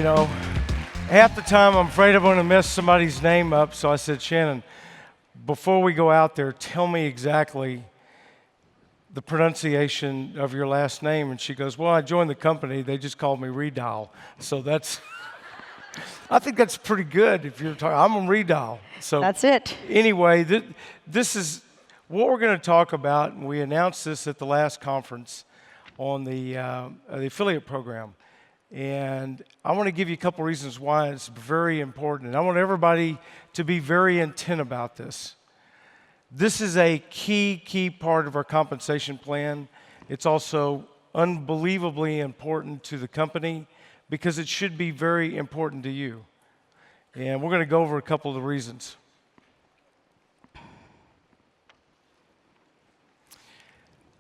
know, half the time I'm afraid I'm going to mess somebody's name up, so I said, Shannon, before we go out there, tell me exactly the pronunciation of your last name. And she goes, well, I joined the company. They just called me Radil. So that's, I think that's pretty good if you're talking. I'm a Radil. So that's it. Anyway, this is what we're going to talk about. And we announced this at the last conference on the affiliate program. And I want to give you a couple reasons why it's very important. And I want everybody to be very intent about this. This is a key part of our compensation plan. It's also unbelievably important to the company because it should be very important to you. And we're going to go over a couple of the reasons.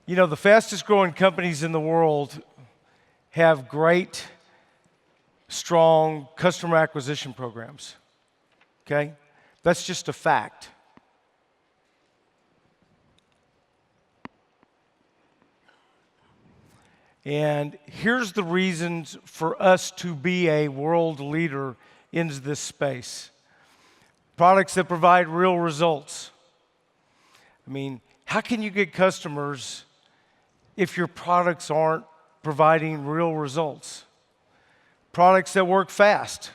You know, the fastest growing companies in the world have great, strong customer acquisition programs, okay? That's just a fact. And here's the reasons for us to be a world leader in this space. Products that provide real results. I mean, how can you get customers if your products aren't providing real results? Products that work fast.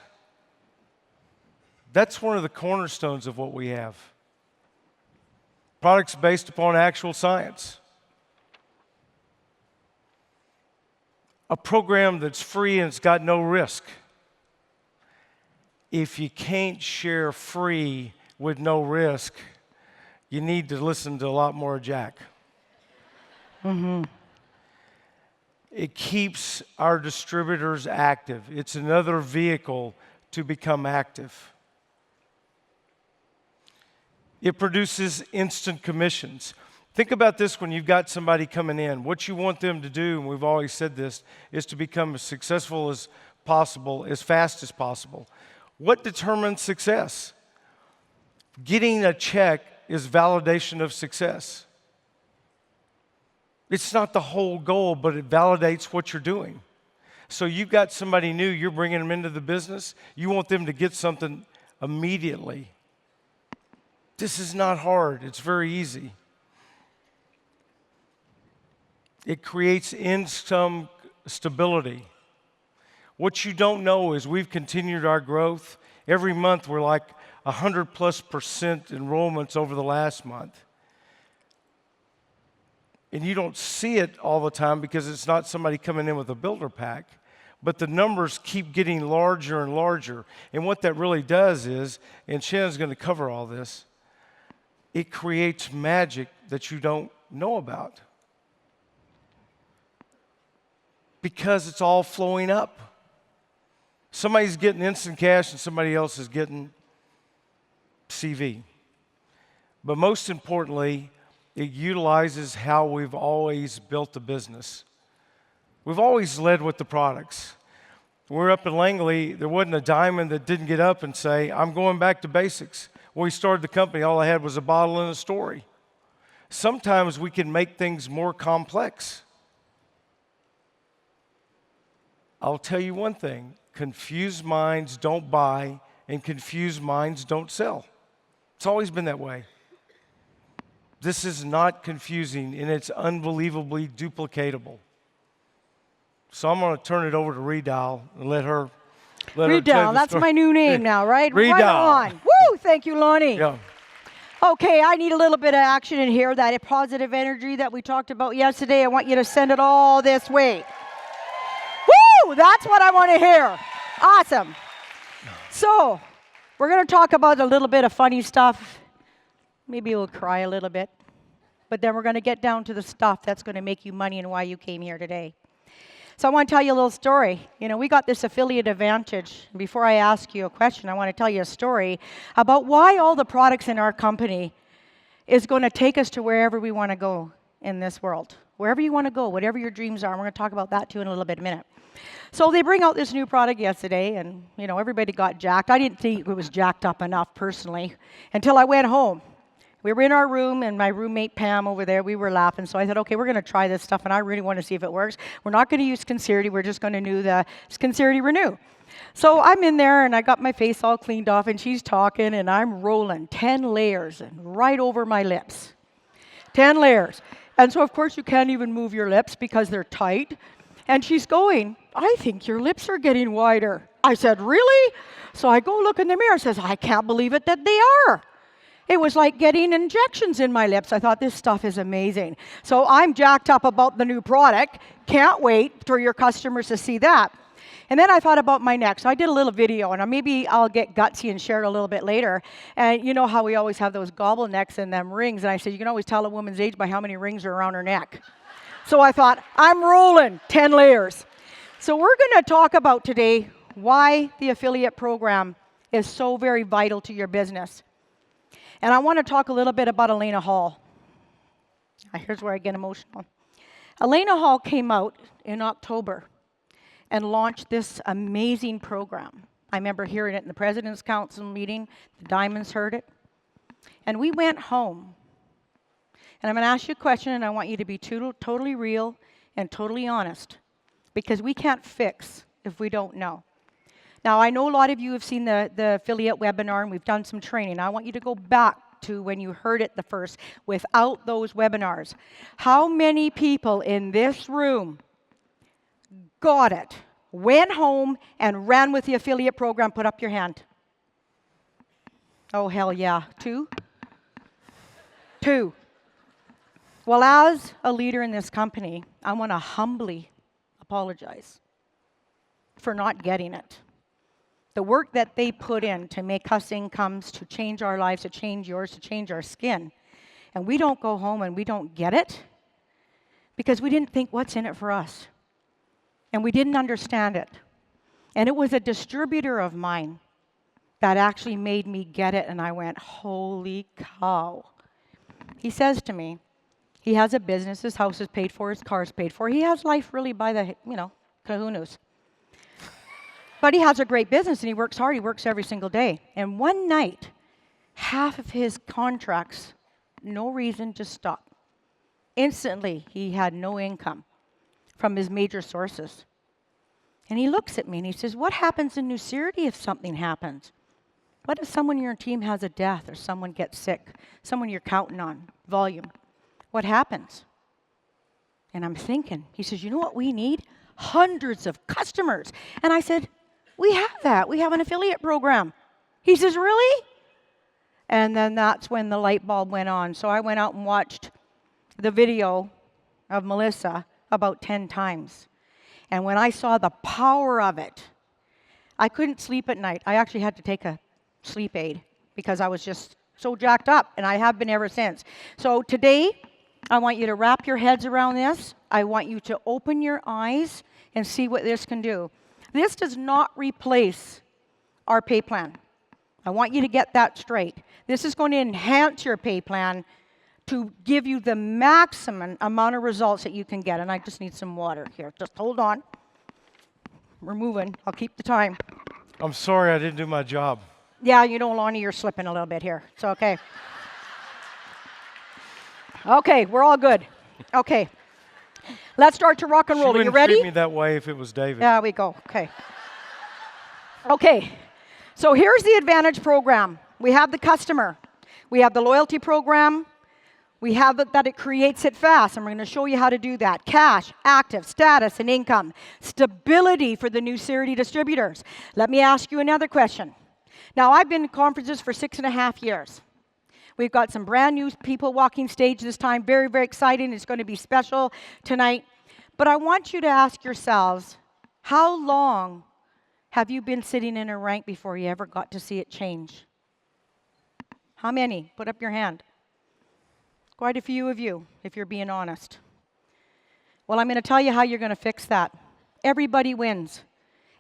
That's one of the cornerstones of what we have. Products based upon actual science. A program that's free and it's got no risk. If you can't share free with no risk, you need to listen to a lot more of Jack. Mm-hmm. It keeps our distributors active. It's another vehicle to become active. It produces instant commissions. Think about this when you've got somebody coming in. What you want them to do, and we've always said this, is to become as successful as possible, as fast as possible. What determines success? Getting a check is validation of success. It's not the whole goal, but it validates what you're doing. So you've got somebody new, you're bringing them into the business, you want them to get something immediately. This is not hard, it's very easy. It creates income stability. What you don't know is we've continued our growth. Every month we're like 100+% enrollments over the last month. And you don't see it all the time because it's not somebody coming in with a builder pack. But the numbers keep getting larger and larger. And what that really does is, and Shannon's going to cover all this, it creates magic that you don't know about. Because it's all flowing up. Somebody's getting instant cash and somebody else is getting CV. But most importantly, it utilizes how we've always built the business. We've always led with the products. When we were up in Langley, there wasn't a diamond that didn't get up and say, I'm going back to basics. When we started the company, all I had was a bottle and a story. Sometimes we can make things more complex. I'll tell you one thing, confused minds don't buy and confused minds don't sell. It's always been that way. This is not confusing and it's unbelievably duplicatable. So I'm going to turn it over to Radil and let her Radil, that's my new name now, right? Radil. Right on. Woo, thank you, Lonnie. Yeah. Okay, I need a little bit of action in here, that positive energy that we talked about yesterday. I want you to send it all this way. Woo, that's what I want to hear. Awesome. So, we're going to talk about a little bit of funny stuff. Maybe we'll cry a little bit. But then we're going to get down to the stuff that's going to make you money and why you came here today. So I want to tell you a little story. You know, we got this affiliate advantage. Before I ask you a question, I want to tell you a story about why all the products in our company is going to take us to wherever we want to go in this world. Wherever you want to go, whatever your dreams are. And we're going to talk about that too in a little bit in a minute. So they bring out this new product yesterday, and you know, everybody got jacked. I didn't think it was jacked up enough personally until I went home. We were in our room, and my roommate Pam over there, we were laughing. So I said, okay, we're going to try this stuff, and I really want to see if it works. We're not going to use Skincerity. We're just going to do the Skincerity Renew. So I'm in there and I got my face all cleaned off and she's talking and I'm rolling 10 layers and right over my lips. 10 layers. And so of course you can't even move your lips because they're tight. And she's going, I think your lips are getting wider. I said, really? So I go look in the mirror and says, I can't believe it that they are. It was like getting injections in my lips. I thought this stuff is amazing. So I'm jacked up about the new product. Can't wait for your customers to see that. And then I thought about my neck. So I did a little video, and maybe I'll get gutsy and share it a little bit later. And you know how we always have those gobble necks and them rings. And I said, you can always tell a woman's age by how many rings are around her neck. So I thought, I'm rolling 10 layers. So we're going to talk about today why the affiliate program is so very vital to your business. And I want to talk a little bit about Elena Hall. Here's where I get emotional. Elena Hall came out in October and launched this amazing program. I remember hearing it in the President's Council meeting. The Diamonds heard it. And we went home. And I'm going to ask you a question, and I want you to be totally real and totally honest, because we can't fix if we don't know. Now, I know a lot of you have seen the affiliate webinar, and we've done some training. I want you to go back to when you heard it the first without those webinars. How many people in this room got it, went home, and ran with the affiliate program? Put up your hand. Oh, hell yeah. 2? 2. Well, as a leader in this company, I want to humbly apologize for not getting it. The work that they put in to make us incomes, to change our lives, to change yours, to change our skin, and we don't go home and we don't get it because we didn't think what's in it for us. And we didn't understand it. And it was a distributor of mine that actually made me get it, and I went, holy cow. He says to me, he has a business, his house is paid for, his car's paid for. He has life really by the, kahunas. But he has a great business, and he works hard. He works every single day. And one night, half of his contracts, no reason, just stopped. Instantly, he had no income from his major sources. And he looks at me and he says, what happens in New City if something happens? What if someone in your team has a death or someone gets sick, someone you're counting on, volume? What happens? And I'm thinking, he says, you know what we need? Hundreds of customers. And I said, we have that. We have an affiliate program. He says, really? And then that's when the light bulb went on. So I went out and watched the video of Melissa about 10 times. And when I saw the power of it, I couldn't sleep at night. I actually had to take a sleep aid because I was just so jacked up, and I have been ever since. So today, I want you to wrap your heads around this. I want you to open your eyes and see what this can do. This does not replace our pay plan. I want you to get that straight. This is going to enhance your pay plan to give you the maximum amount of results that you can get. And I just need some water here. Just hold on. We're moving. I'll keep the time. I'm sorry I didn't do my job. Yeah, you know, Lonnie, you're slipping a little bit here. It's okay. Okay, we're all good. Okay. Let's start to rock and roll. Are you ready? She wouldn't treat me that way if it was David. There we go. Okay. Okay. So here's the Advantage program. We have the customer. We have the loyalty program. We have it that it creates it fast, and we're going to show you how to do that. Cash, active, status, and income. Stability for the new Cerity distributors. Let me ask you another question. Now, I've been in conferences for 6.5 years. We've got some brand new people walking stage this time. Very, very exciting. It's going to be special tonight. But I want you to ask yourselves, how long have you been sitting in a rank before you ever got to see it change? How many? Put up your hand. Quite a few of you, if you're being honest. Well, I'm going to tell you how you're going to fix that. Everybody wins.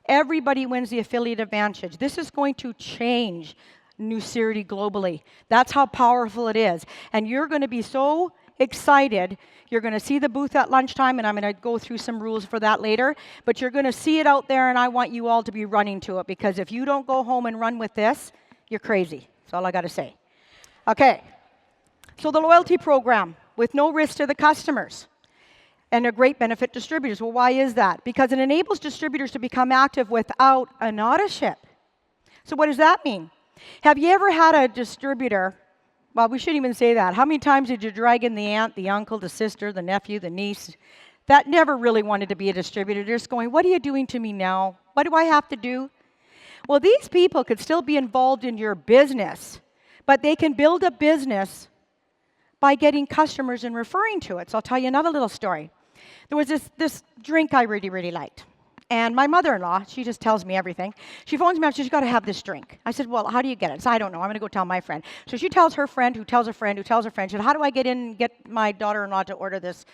Everybody wins the affiliate advantage. This is going to change New Cerity globally. That's how powerful it is. And you're going to be so excited. You're going to see the booth at lunchtime, and I'm going to go through some rules for that later. But you're going to see it out there, and I want you all to be running to it, because if you don't go home and run with this, you're crazy. That's all I got to say. Okay. So the loyalty program with no risk to the customers. and a great benefit to distributors. Well, why is that? Because it enables distributors to become active without an auditorship. So what does that mean? Have you ever had a distributor? Well, we shouldn't even say that. How many times did you drag in the aunt, the uncle, the sister, the nephew, the niece? That never really wanted to be a distributor. They're just going, what are you doing to me now? What do I have to do? Well, these people could still be involved in your business, but they can build a business by getting customers and referring to it. So I'll tell you another little story. There was this drink I really, really liked. And my mother-in-law, she just tells me everything. She phones me up, she's got to have this drink. I said, well, how do you get it? So I don't know, I'm going to go tell my friend. So she tells her friend, who tells a friend, who tells a friend. She said, how do I get in and get my daughter-in-law to order this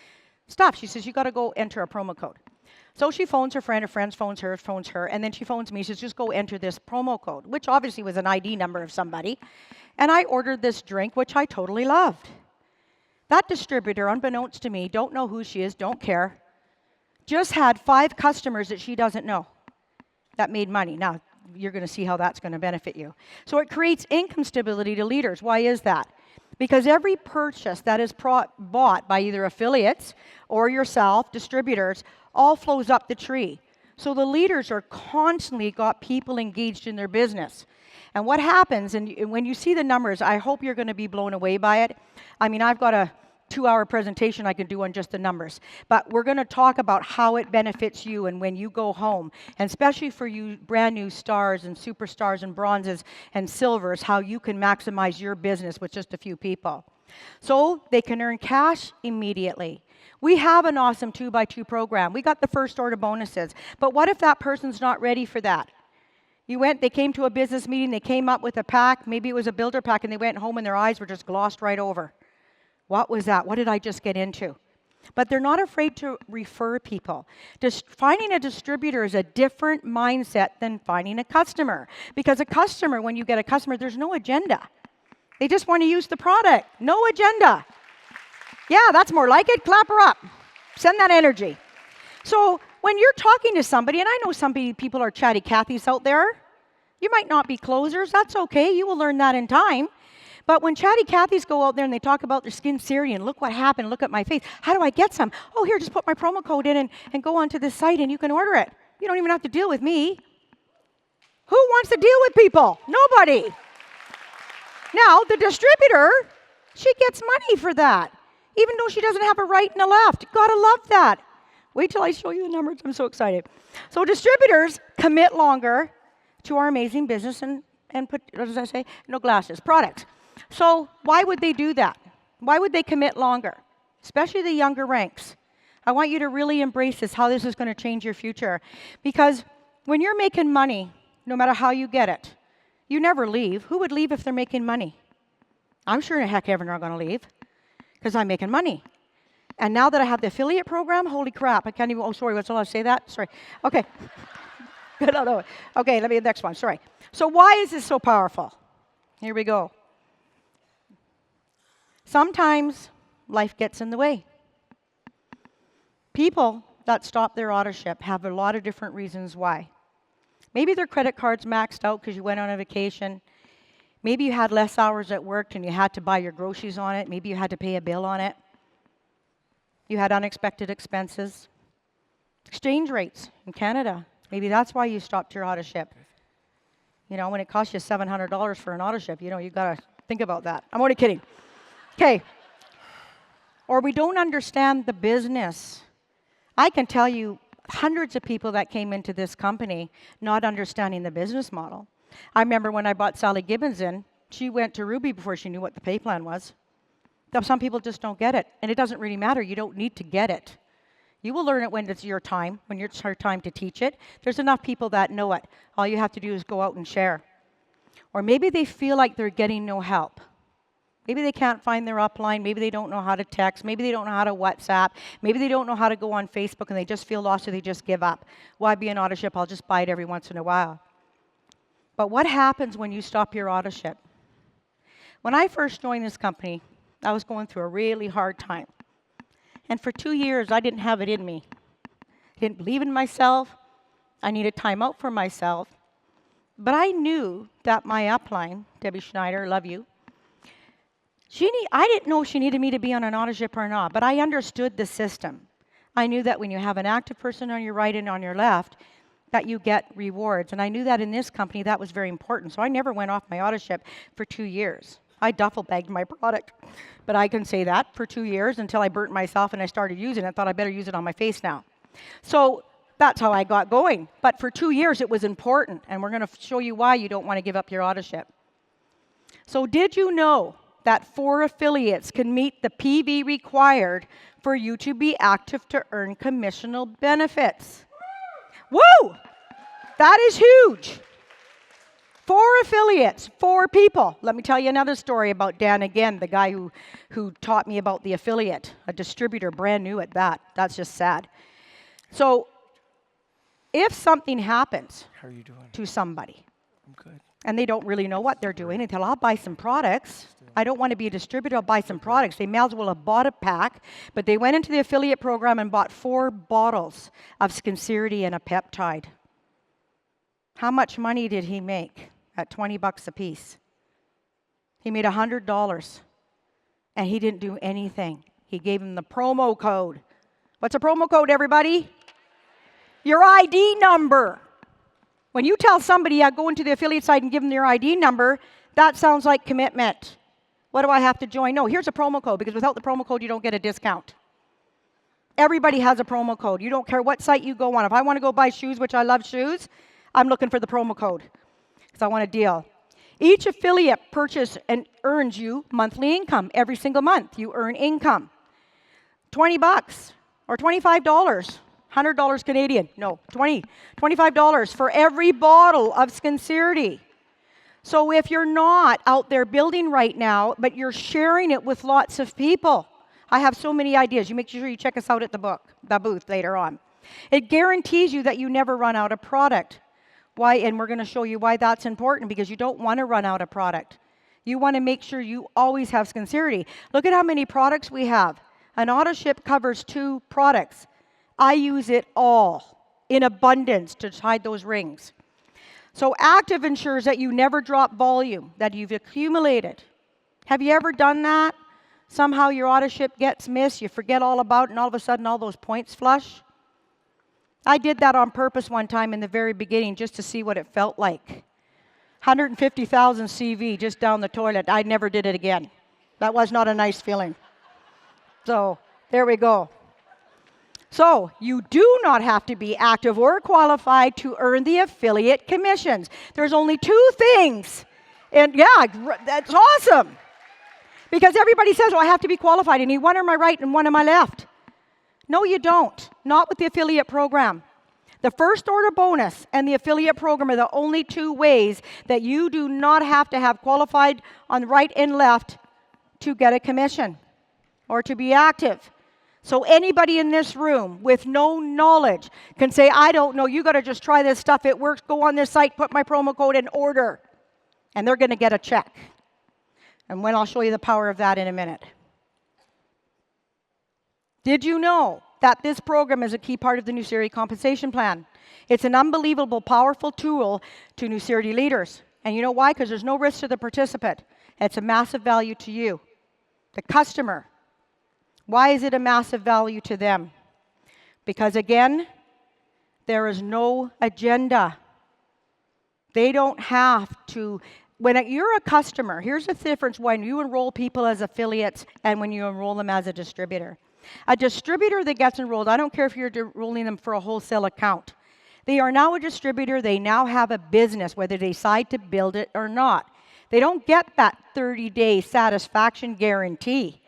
stuff? She says, you got to go enter a promo code. So she phones her friend phones her, and then she phones me. She says, just go enter this promo code, which obviously was an ID number of somebody. And I ordered this drink, which I totally loved. That distributor, unbeknownst to me, don't know who she is, don't care, just had 5 customers that she doesn't know that made money. Now, you're going to see how that's going to benefit you. So it creates income stability to leaders. Why is that? Because every purchase that is bought by either affiliates or yourself, distributors, all flows up the tree. So the leaders are constantly got people engaged in their business. And what happens, and when you see the numbers, I hope you're going to be blown away by it. I mean, I've got a 2-hour presentation I can do on just the numbers. But we're going to talk about how it benefits you and when you go home, and especially for you brand new stars and superstars and bronzes and silvers, how you can maximize your business with just a few people. So they can earn cash immediately. We have an awesome 2x2 program. We got the first order bonuses. But what if that person's not ready for that? They came to a business meeting, they came up with a pack, maybe it was a builder pack, and they went home and their eyes were just glossed right over. What was that? What did I just get into? But they're not afraid to refer people. Finding a distributor is a different mindset than finding a customer. Because a customer, when you get a customer, there's no agenda. They just want to use the product. No agenda. Yeah, that's more like it. Clap her up. Send that energy. So when you're talking to somebody, and I know some people are chatty Cathys out there, you might not be closers. That's okay. You will learn that in time. But when chatty Cathys go out there and they talk about their skin Syrian, look what happened, look at my face. How do I get some? Oh, here, just put my promo code in and go onto this site and you can order it. You don't even have to deal with me. Who wants to deal with people? Nobody. Now, the distributor, she gets money for that, even though she doesn't have a right and a left. Gotta love that. Wait till I show you the numbers. I'm so excited. So distributors commit longer to our amazing business and put, what does I say? No glasses, products. So why would they do that? Why would they commit longer? Especially the younger ranks. I want you to really embrace this, how this is going to change your future. Because when you're making money, no matter how you get it, you never leave. Who would leave if they're making money? I'm sure in heck ever not going to leave because I'm making money. And now that I have the affiliate program, holy crap, I can't even, oh, sorry, what's all I say that? Sorry. Okay. Good, no. Okay, let me, the next one, sorry. So why is this so powerful? Here we go. Sometimes life gets in the way. People that stop their auditorship have a lot of different reasons why. Maybe their credit card's maxed out because you went on a vacation. Maybe you had less hours at work and you had to buy your groceries on it. Maybe you had to pay a bill on it. You had unexpected expenses. Exchange rates in Canada. Maybe that's why you stopped your auditorship. You know, when it costs you $700 for an auditorship, you know, you've got to think about that. I'm only kidding. Okay. Or we don't understand the business. I can tell you hundreds of people that came into this company not understanding the business model. I remember when I brought Sally Gibbons in, she went to Ruby before she knew what the pay plan was. Some people just don't get it, and it doesn't really matter. You don't need to get it. You will learn it when it's your time, when it's your time to teach it. There's enough people that know it. All you have to do is go out and share. Or maybe they feel like they're getting no help. Maybe they can't find their upline. Maybe they don't know how to text. Maybe they don't know how to WhatsApp. Maybe they don't know how to go on Facebook, and they just feel lost, or they just give up. Why be an auditorship? I'll just buy it every once in a while. But what happens when you stop your auditorship? When I first joined this company, I was going through a really hard time. And for 2 years, I didn't have it in me. I didn't believe in myself. I needed time out for myself. But I knew that my upline, Debbie Schneider, love you, I didn't know she needed me to be on an auditorship or not, but I understood the system. I knew that when you have an active person on your right and on your left, that you get rewards. And I knew that in this company, that was very important. So I never went off my auto ship for 2 years. I duffel bagged my product. But I can say that for 2 years until I burnt myself and I started using it. I thought I better use it on my face now. So that's how I got going. But for 2 years, it was important. And we're going to show you why you don't want to give up your auto ship. So did you know that 4 affiliates can meet the PV required for you to be active to earn commissional benefits? Woo! That is huge. 4 affiliates, 4 people. Let me tell you another story about Dan again, the guy who taught me about the affiliate, a distributor, brand new at that. That's just sad. So if something happens How are you doing? to somebody, I'm good. and they don't really know what they're doing, they tell, I'll buy some products. I don't want to be a distributor, I'll buy some products. They may as well have bought a pack, but they went into the affiliate program and bought 4 bottles of Skincerity and a peptide. How much money did he make at $20 a piece? He made $100, and he didn't do anything. He gave him the promo code. What's a promo code, everybody? Your ID number. When you tell somebody, go into the affiliate site and give them your ID number, that sounds like commitment. What do I have to join? No, here's a promo code, because without the promo code, you don't get a discount. Everybody has a promo code. You don't care what site you go on. If I want to go buy shoes, which I love shoes, I'm looking for the promo code because I want a deal. Each affiliate purchase and earns you monthly income. Every single month, you earn income. $20 or $25. $100 Canadian. No, $25 for every bottle of Skincerity. So if you're not out there building right now, but you're sharing it with lots of people, I have so many ideas. You make sure you check us out at the booth later on. It guarantees you that you never run out of product. Why? And we're going to show you why that's important, because you don't want to run out of product. You want to make sure you always have Skincerity. Look at how many products we have. An auto ship covers 2 products. I use it all in abundance to hide those rings. So active ensures that you never drop volume, that you've accumulated. Have you ever done that? Somehow your auto ship gets missed, you forget all about it, and all of a sudden all those points flush? I did that on purpose one time in the very beginning just to see what it felt like. 150,000 CV just down the toilet. I never did it again. That was not a nice feeling. So there we go. So you do not have to be active or qualified to earn the affiliate commissions. There's only 2 things. And yeah, that's awesome. Because everybody says, oh, I have to be qualified. I need one on my right and one on my left. No, you don't. Not with the affiliate program. The first order bonus and the affiliate program are the only 2 ways that you do not have to have qualified on the right and left to get a commission or to be active. So anybody in this room with no knowledge can say, I don't know, you got to just try this stuff. It works. Go on this site, put my promo code and order. And they're going to get a check. And when I'll show you the power of that in a minute. Did you know that this program is a key part of the Nucerity compensation plan? It's an unbelievable, powerful tool to Nucerity leaders. And you know why? Because there's no risk to the participant. It's a massive value to you, the customer. Why is it a massive value to them? Because again, there is no agenda. They don't have to. When you're a customer, here's the difference when you enroll people as affiliates and when you enroll them as a distributor. A distributor that gets enrolled, I don't care if you're enrolling them for a wholesale account. They are now a distributor. They now have a business, whether they decide to build it or not. They don't get that 30-day satisfaction guarantee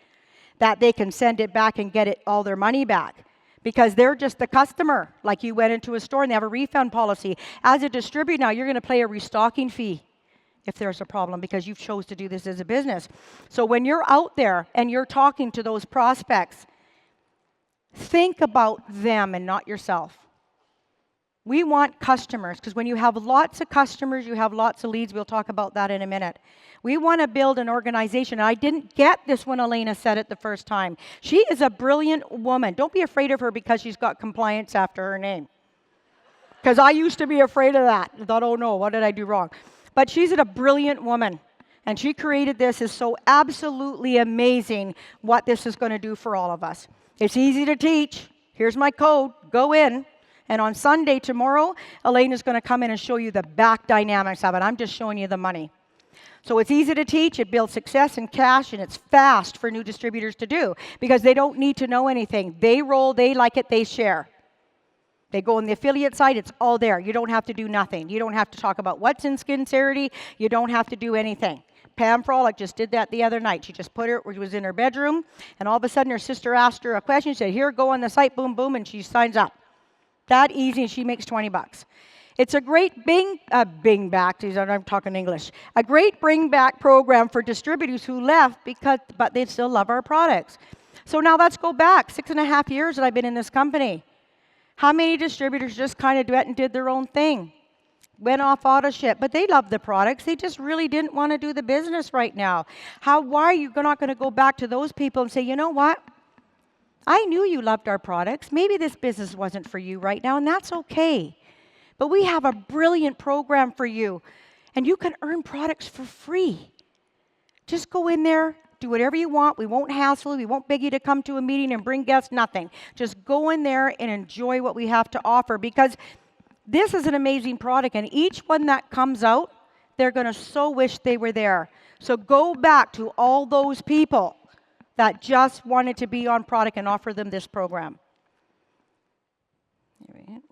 that they can send it back and get all their money back, because they're just the customer. Like you went into a store and they have a refund policy. As a distributor now, you're going to pay a restocking fee if there's a problem, because you've chose to do this as a business. So when you're out there and you're talking to those prospects, think about them and not yourself. We want customers, because when you have lots of customers, you have lots of leads. We'll talk about that in a minute. We want to build an organization. I didn't get this when Elena said it the first time. She is a brilliant woman. Don't be afraid of her because she's got compliance after her name. Because I used to be afraid of that. I thought, oh no, what did I do wrong? But she's a brilliant woman. And she created this. It's so absolutely amazing what this is going to do for all of us. It's easy to teach. Here's my code. Go in. And on Sunday, tomorrow, Elaine is going to come in and show you the back dynamics of it. I'm just showing you the money. So it's easy to teach, it builds success and cash, and it's fast for new distributors to do because they don't need to know anything. They roll, they like it, they share. They go on the affiliate side, it's all there. You don't have to do nothing. You don't have to talk about what's in Skincerity. You don't have to do anything. Pam Frolic just did that the other night. She just put her, she was in her bedroom, and all of a sudden her sister asked her a question. She said, here, go on the site, boom, boom, and she signs up. That easy, and she makes $20. It's a great bring back, I'm talking English, a great bring back program for distributors who left but they still love our products. So now let's go back 6.5 years that I've been in this company. How many distributors just kind of went and did their own thing? Went off auto ship, but they love the products. They just really didn't want to do the business right now. Why are you not going to go back to those people and say, you know what? I knew you loved our products. Maybe this business wasn't for you right now, and that's okay. But we have a brilliant program for you, and you can earn products for free. Just go in there, do whatever you want. We won't hassle you. We won't beg you to come to a meeting and bring guests, nothing. Just go in there and enjoy what we have to offer because this is an amazing product, and each one that comes out, they're going to so wish they were there. So go back to all those people that just wanted to be on product and offer them this program.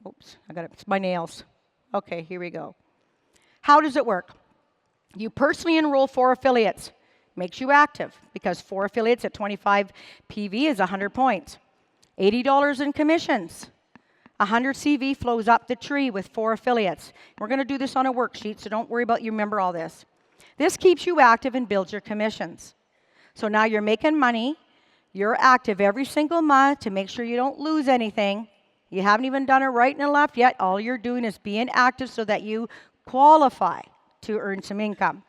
Oops, it's my nails. Okay, here we go. How does it work? You personally enroll 4 affiliates. Makes you active because 4 affiliates at 25 PV is 100 points. $80 in commissions. 100 CV flows up the tree with 4 affiliates. We're going to do this on a worksheet, so don't worry about you remember all this. This keeps you active and builds your commissions. So now you're making money. You're active every single month to make sure you don't lose anything. You haven't even done a right and a left yet. All you're doing is being active so that you qualify to earn some income.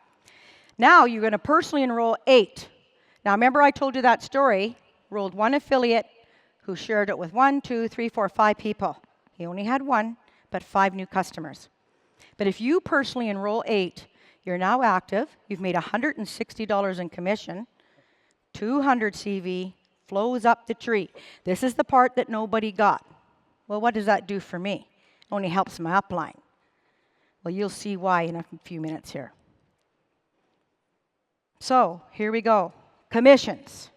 Now you're going to personally enroll 8. Now remember I told you that story. Enrolled 1 affiliate who shared it with 1, 2, 3, 4, 5 people. He only had 1, but 5 new customers. But if you personally enroll 8, you're now active. You've made $160 in commission. 200 CV flows up the tree. This is the part that nobody got. Well, what does that do for me? It only helps my upline. Well, you'll see why in a few minutes here. So, here we go. Commissions.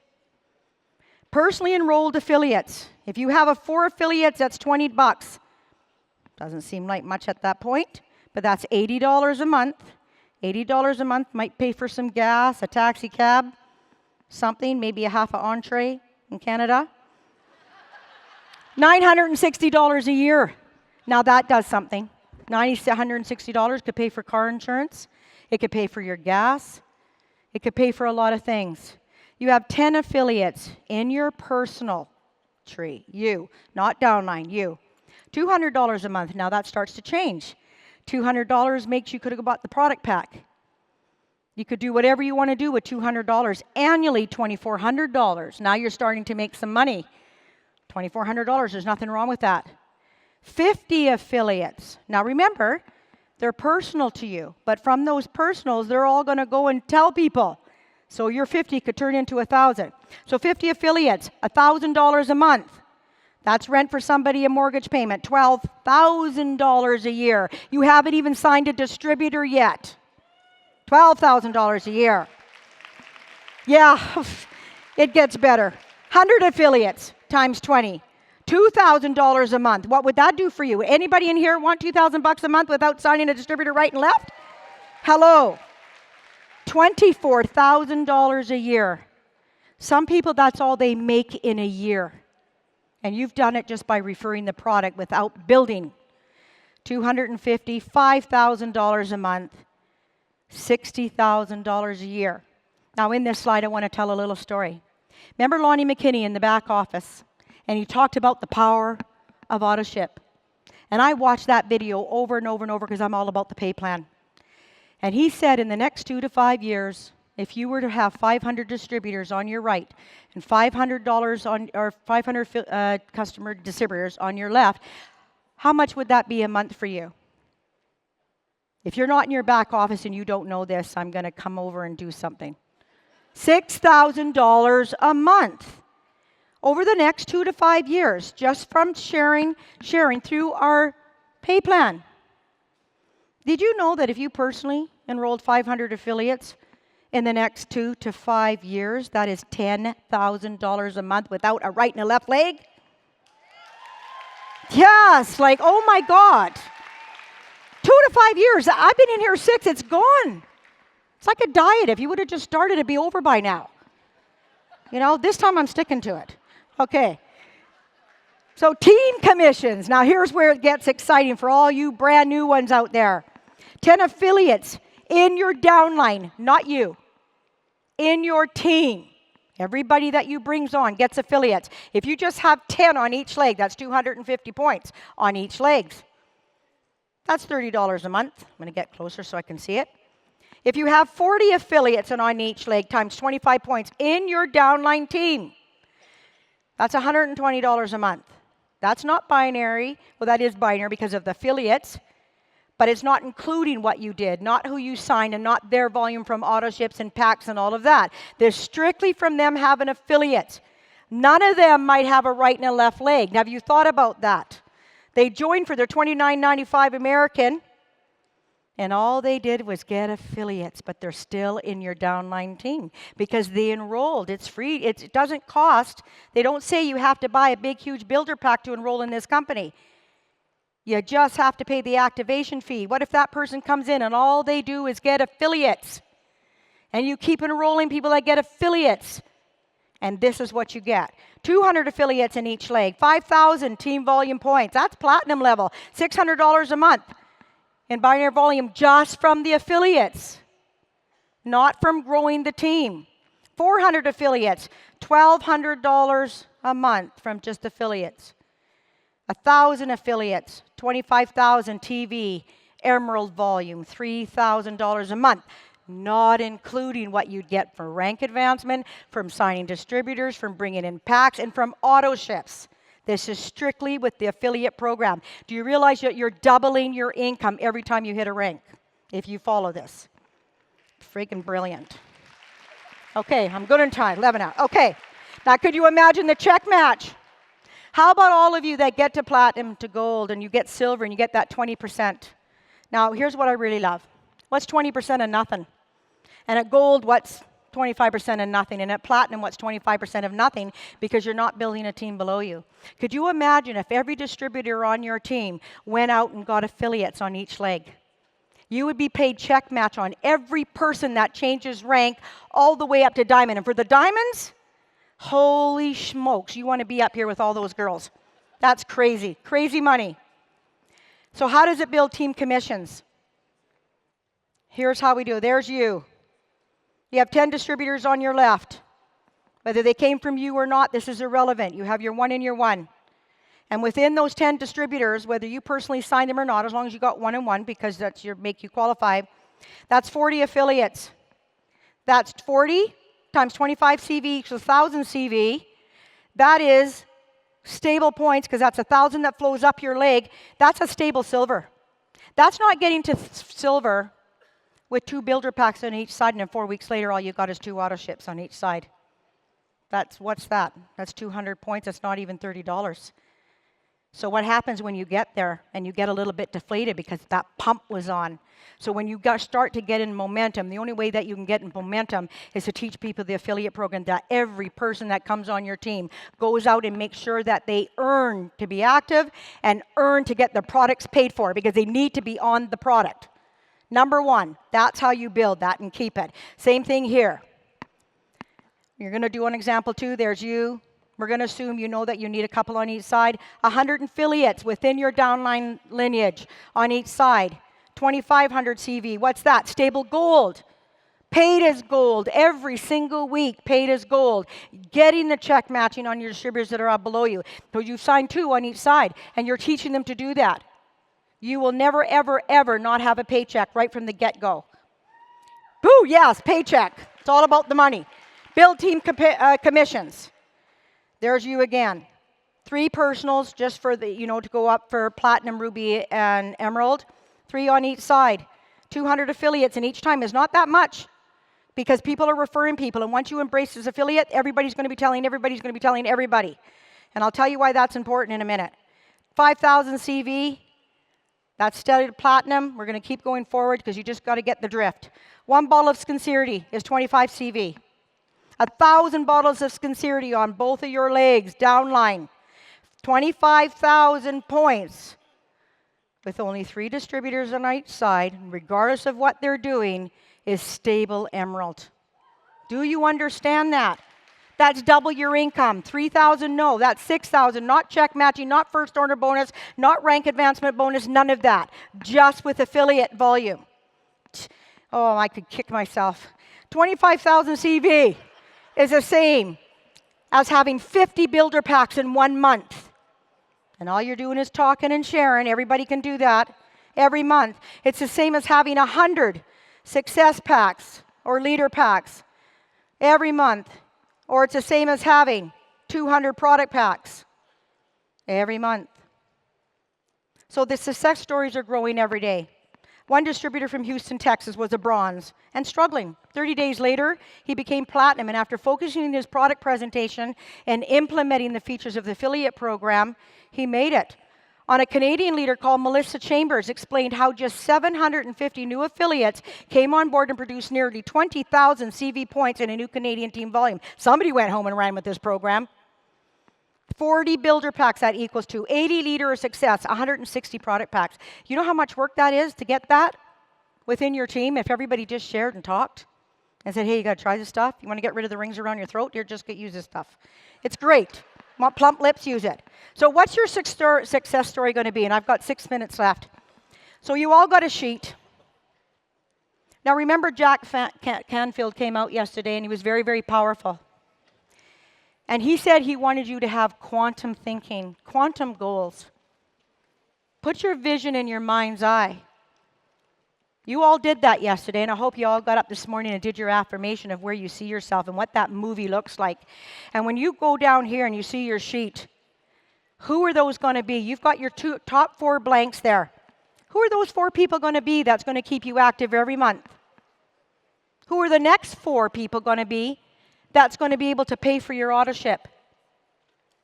Personally enrolled affiliates. If you have 4 affiliates, that's $20. Doesn't seem like much at that point, but that's $80 a month. $80 a month might pay for some gas, a taxi cab, something, maybe a half an entree in Canada. $960 a year. Now that does something. $160 could pay for car insurance. It could pay for your gas. It could pay for a lot of things. You have 10 affiliates in your personal tree. You, not downline, you. $200 a month. Now that starts to change. $200 makes you could have bought the product pack. You could do whatever you want to do with $200. Annually, $2,400. Now you're starting to make some money. $2,400, there's nothing wrong with that. 50 affiliates. Now remember, they're personal to you, but from those personals, they're all going to go and tell people. So your 50 could turn into 1,000. So 50 affiliates, $1,000 a month. That's rent for somebody, a mortgage payment, $12,000 a year. You haven't even signed a distributor yet. $12,000 a year. Yeah, it gets better. 100 affiliates times 20. $2,000 a month. What would that do for you? Anybody in here want $2,000 a month without signing a distributor right and left? Hello. $24,000 a year. Some people, that's all they make in a year. And you've done it just by referring the product without building. $250,000, $5,000 a month, $60,000 a year. Now in this slide, I want to tell a little story. Remember Lonnie McKinney in the back office? And he talked about the power of auto ship. And I watched that video over and over and over because I'm all about the pay plan. And he said in the next 2 to 5 years, if you were to have 500 distributors on your right and $500 on, or 500 customer distributors on your left, how much would that be a month for you? If you're not in your back office and you don't know this, I'm going to come over and do something. $6,000 a month. over the next 2 to 5 years, just from sharing through our pay plan. Did you know that if you personally enrolled 500 affiliates in the next 2 to 5 years, that is $10,000 a month without a right and a left leg? Yes, like, oh my God. 2 to 5 years. I've been in here 6. It's gone. It's like a diet. If you would have just started, it'd be over by now. This time I'm sticking to it. Okay. So team commissions. Now here's where it gets exciting for all you brand new ones out there. 10 affiliates in your downline, not you, in your team. Everybody that you brings on gets affiliates. If you just have 10 on each leg, that's 250 points on each leg. That's $30 a month. I'm going to get closer so I can see it. If you have 40 affiliates and on each leg times 25 points in your downline team, that's $120 a month. That's not binary. Well, that is binary because of the affiliates, but it's not including what you did, not who you signed, and not their volume from auto ships and packs and all of that. They're strictly from them having affiliates. None of them might have a right and a left leg. Now, have you thought about that? They joined for their $29.95 American, and all they did was get affiliates, but they're still in your downline team because they enrolled. It's free. It doesn't cost. They don't say you have to buy a big, huge builder pack to enroll in this company. You just have to pay the activation fee. What if that person comes in and all they do is get affiliates? And you keep enrolling people that get affiliates. And this is what you get. 200 affiliates in each leg. 5,000 team volume points. That's platinum level. $600 a month in binary volume just from the affiliates, not from growing the team. 400 affiliates. $1,200 a month from just affiliates. 1,000 affiliates, 25,000 TV, Emerald volume, $3,000 a month, not including what you'd get for rank advancement, from signing distributors, from bringing in packs, and from auto ships. This is strictly with the affiliate program. Do you realize that you're doubling your income every time you hit a rank if you follow this? Freaking brilliant. Okay, I'm good on time, 11 out. Okay, now could you imagine the check match? How about all of you that get to platinum, to gold, and you get silver, and you get that 20%? Now, here's what I really love. What's 20% of nothing? And at gold, what's 25% of nothing? And at platinum, what's 25% of nothing? Because you're not building a team below you. Could you imagine if every distributor on your team went out and got affiliates on each leg? You would be paid check match on every person that changes rank all the way up to diamond. And for the diamonds, holy smokes, you want to be up here with all those girls. That's crazy, crazy money. So how does it build team commissions? Here's how we do it. There's you. You have 10 distributors on your left. Whether they came from you or not, this is irrelevant. You have your one and your one. And within those 10 distributors, whether you personally signed them or not, as long as you got one and one, because that's your make you qualify, that's 40 affiliates. That's 40 times 25 CV equals 1,000 CV. That is stable points, because that's 1,000 that flows up your leg. That's a stable silver. That's not getting to silver with 2 builder packs on each side, and then 4 weeks later, all you got is 2 auto ships on each side. What's that? That's 200 points. That's not even $30. So what happens when you get there and you get a little bit deflated because that pump was on? So when you start to get in momentum, the only way that you can get in momentum is to teach people the affiliate program, that every person that comes on your team goes out and makes sure that they earn to be active and earn to get their products paid for, because they need to be on the product. Number one, that's how you build that and keep it. Same thing here. You're going to do an example too. There's you. We're going to assume you know that you need a couple on each side. 100 affiliates within your downline lineage on each side. 2,500 CV. What's that? Stable gold. Paid as gold every single week. Paid as gold. Getting the check matching on your distributors that are up below you. So you sign 2 on each side, and you're teaching them to do that. You will never, ever, ever not have a paycheck right from the get-go. Boo, yes, paycheck. It's all about the money. Build team commissions. There's you again. 3 personals just for the, to go up for platinum, ruby, and emerald. 3 on each side. 200 affiliates, and each time is not that much. because people are referring people. And once you embrace this affiliate, everybody's going to be telling everybody's going to be telling everybody. And I'll tell you why that's important in a minute. 5,000 CV, that's studded platinum. We're going to keep going forward because you just got to get the drift. 1 bottle of Sincerity is 25 CV. 1,000 bottles of Sincerity on both of your legs, downline. 25,000 points. With only 3 distributors on each side, regardless of what they're doing, is stable emerald. Do you understand that? That's double your income. 3,000, no. That's 6,000. Not check matching, not first order bonus, not rank advancement bonus, none of that. Just with affiliate volume. Oh, I could kick myself. 25,000 CV is the same as having 50 builder packs in 1 month. And all you're doing is talking and sharing. Everybody can do that every month. It's the same as having 100 success packs or leader packs every month. Or it's the same as having 200 product packs every month. So the success stories are growing every day. One distributor from Houston, Texas was a bronze and struggling. 30 days later, he became platinum. And after focusing on his product presentation and implementing the features of the affiliate program, he made it. On a Canadian leader called Melissa Chambers explained how just 750 new affiliates came on board and produced nearly 20,000 CV points in a new Canadian team volume. Somebody went home and ran with this program. 40 builder packs that equals to 80 leader of success, 160 product packs. You know how much work that is to get that within your team if everybody just shared and talked and said, hey, you got to try this stuff. You want to get rid of the rings around your throat? Here, just use this stuff. It's great. Want plump lips? Use it. So what's your success story going to be? And I've got 6 minutes left. So you all got a sheet. Now remember Jack Canfield came out yesterday and he was very, very powerful. And he said he wanted you to have quantum thinking, quantum goals. Put your vision in your mind's eye. You all did that yesterday, and I hope you all got up this morning and did your affirmation of where you see yourself and what that movie looks like. And when you go down here and you see your sheet, who are those going to be? You've got your top 4 blanks there. Who are those 4 people going to be that's going to keep you active every month? Who are the next 4 people going to be that's going to be able to pay for your auto ship?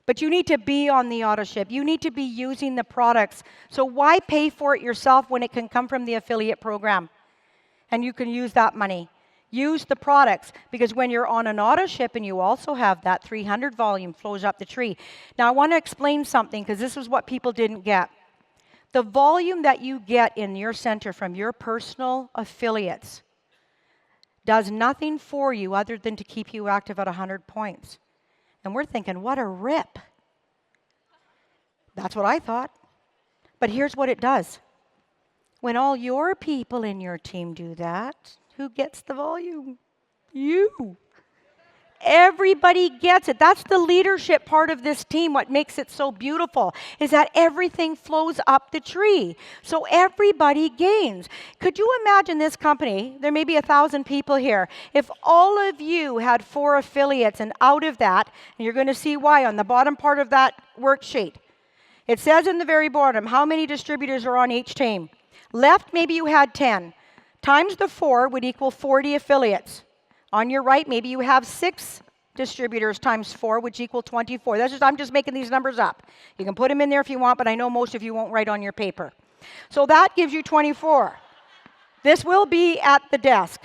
But you need to be on the auto ship. You need to be using the products. So why pay for it yourself when it can come from the affiliate program? And you can use that money. Use the products, because when you're on an auto ship and you also have that 300 volume flows up the tree. Now I want to explain something, because this is what people didn't get. The volume that you get in your center from your personal affiliates does nothing for you other than to keep you active at 100 points. And we're thinking, what a rip. That's what I thought. But here's what it does. When all your people in your team do that, who gets the volume? You. Everybody gets it. That's the leadership part of this team. What makes it so beautiful is that everything flows up the tree. So everybody gains. Could you imagine this company? There may be 1,000 people here. If all of you had 4 affiliates, and out of that, and you're going to see why on the bottom part of that worksheet, it says in the very bottom how many distributors are on each team. Left, maybe you had 10. Times the 4 would equal 40 affiliates. On your right, maybe you have 6 distributors times 4, which equal 24. I'm just making these numbers up. You can put them in there if you want, but I know most of you won't write on your paper. So that gives you 24. This will be at the desk.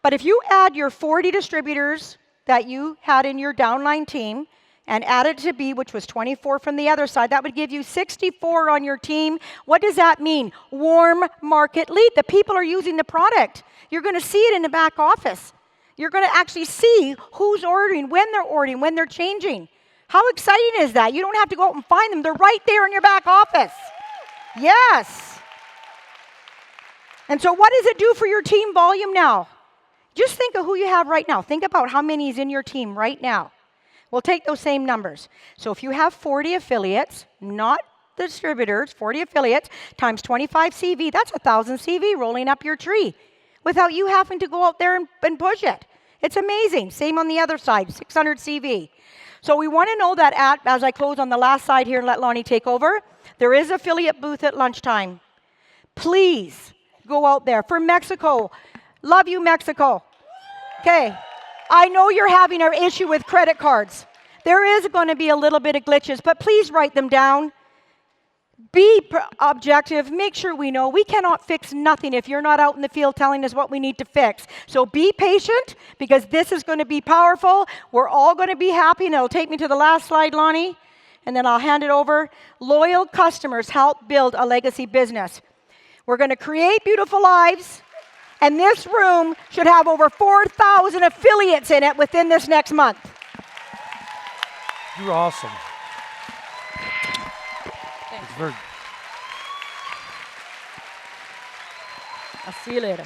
But if you add your 40 distributors that you had in your downline team and add it to B, which was 24 from the other side, that would give you 64 on your team. What does that mean? Warm market lead. The people are using the product. You're going to see it in the back office. You're going to actually see who's ordering, when they're changing. How exciting is that? You don't have to go out and find them. They're right there in your back office. Yes. And so what does it do for your team volume now? Just think of who you have right now. Think about how many is in your team right now. We'll take those same numbers. So if you have 40 affiliates, not distributors, 40 affiliates, times 25 CV, that's 1,000 CV rolling up your tree, without you having to go out there and push it. It's amazing. Same on the other side, 600 CV. So we want to know that as I close on the last side here and let Lonnie take over, there is affiliate booth at lunchtime. Please go out there. For Mexico, love you, Mexico. Okay. I know you're having an issue with credit cards. There is going to be a little bit of glitches, but please write them down. Be objective. Make sure we know. We cannot fix nothing if you're not out in the field telling us what we need to fix. So be patient, because this is going to be powerful. We're all going to be happy, and it'll take me to the last slide, Lonnie, and then I'll hand it over. Loyal customers help build a legacy business. We're going to create beautiful lives, and this room should have over 4,000 affiliates in it within this next month. You're awesome. It's very I'll see you later.